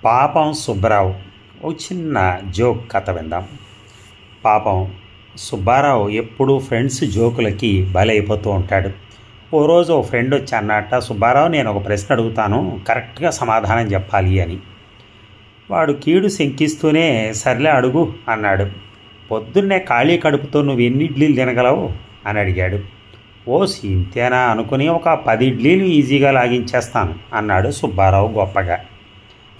పాపం సుబ్బారావు. ఒక చిన్న జోక్ కథ విందాం. పాపం సుబ్బారావు ఎప్పుడూ ఫ్రెండ్స్ జోకులకి బలైపోతూ ఉంటాడు. ఓ రోజు ఓ ఫ్రెండ్ వచ్చి అన్నట్ట, సుబ్బారావు నేను ఒక ప్రశ్న అడుగుతాను, కరెక్ట్గా సమాధానం చెప్పాలి అని. వాడు కీడు శంకిస్తూనే సర్లే అడుగు అన్నాడు. పొద్దున్నే ఖాళీ కడుపుతో నువ్వు ఎన్ని ఇడ్లీలు తినగలవు అని అడిగాడు. ఓ ఇంతేనా అనుకుని ఒక 10 ఇడ్లీలు ఈజీగా లాగించేస్తాను అన్నాడు సుబ్బారావు గొప్పగా.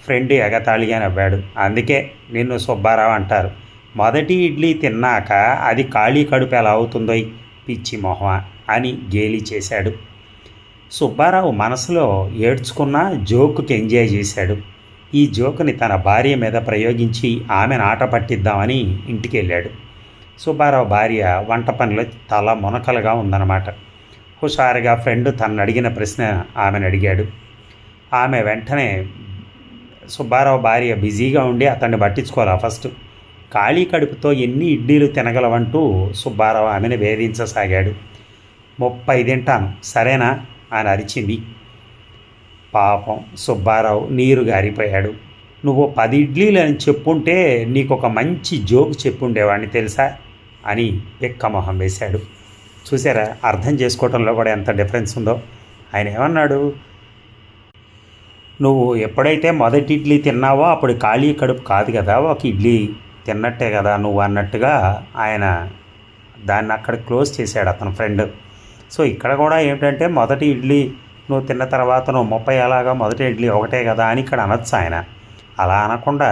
ఫ్రెండ్ ఎగతాళిగా నవ్వాడు. అందుకే నిన్ను సుబ్బారావు అంటారు. మొదటి ఇడ్లీ తిన్నాక అది ఖాళీ కడుపు ఎలా అవుతుందో పిచ్చి మొహం అని గేలి చేశాడు. సుబ్బారావు మనసులో ఏడ్చుకున్న జోకుకి ఎంజాయ్ చేశాడు. ఈ జోకుని తన భార్య మీద ప్రయోగించి ఆమెను ఆట పట్టిద్దామని ఇంటికి వెళ్ళాడు. సుబ్బారావు భార్య వంట పనిలో తల మునకలుగా ఉందన్నమాట. హుషారుగా ఫ్రెండ్ తను అడిగిన ప్రశ్న ఆమెను అడిగాడు. ఆమె వెంటనే సుబ్బారావు భార్య బిజీగా ఉండి అతన్ని పట్టించుకోవాలా ఫస్ట్. ఖాళీ కడుపుతో ఎన్ని ఇడ్లీలు తినగలవంటూ సుబ్బారావు ఆమెను వేధించసాగాడు. 30 తింటాను సరేనా అని అరిచింది. పాపం సుబ్బారావు నీరు గారిపోయాడు. నువ్వు 10 ఇడ్లీలు అని చెప్పుంటే నీకు ఒక మంచి జోకు చెప్పుండేవాడిని తెలుసా అని పెక్కమొహం వేశాడు. చూసారా, అర్థం చేసుకోవటంలో కూడా ఎంత డిఫరెన్స్ ఉందో. ఆయన ఏమన్నాడు, నువ్వు ఎప్పుడైతే మొదటి ఇడ్లీ తిన్నావో అప్పుడు ఖాళీ కడుపు కాదు కదా, ఒక ఇడ్లీ తిన్నట్టే కదా నువ్వు అన్నట్టుగా ఆయన దాన్ని అక్కడ క్లోజ్ చేశాడు అతని ఫ్రెండ్. సో ఇక్కడ కూడా ఏమిటంటే మొదటి ఇడ్లీ నువ్వు తిన్న తర్వాత నువ్వు 30 అలాగా మొదటి ఇడ్లీ ఒకటే కదా అని ఇక్కడ అనొచ్చు ఆయన. అలా అనకుండా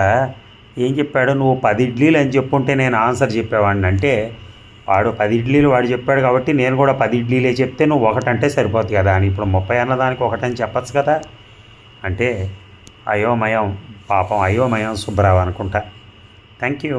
ఏం చెప్పాడు, నువ్వు 10 ఇడ్లీలు అని చెప్పుంటే నేను ఆన్సర్ చెప్పేవాడిని. అంటే వాడు 10 ఇడ్లీలు వాడు చెప్పాడు కాబట్టి నేను కూడా 10 ఇడ్లీలే చెప్తే నువ్వు ఒకటంటే సరిపోతుంది కదా అని. ఇప్పుడు 30 అన్నదానికి ఒకటని చెప్పచ్చు కదా. అంటే అయోమయం, పాపం అయోమయం సుబ్బారావు అనుకుంటా. Thank you.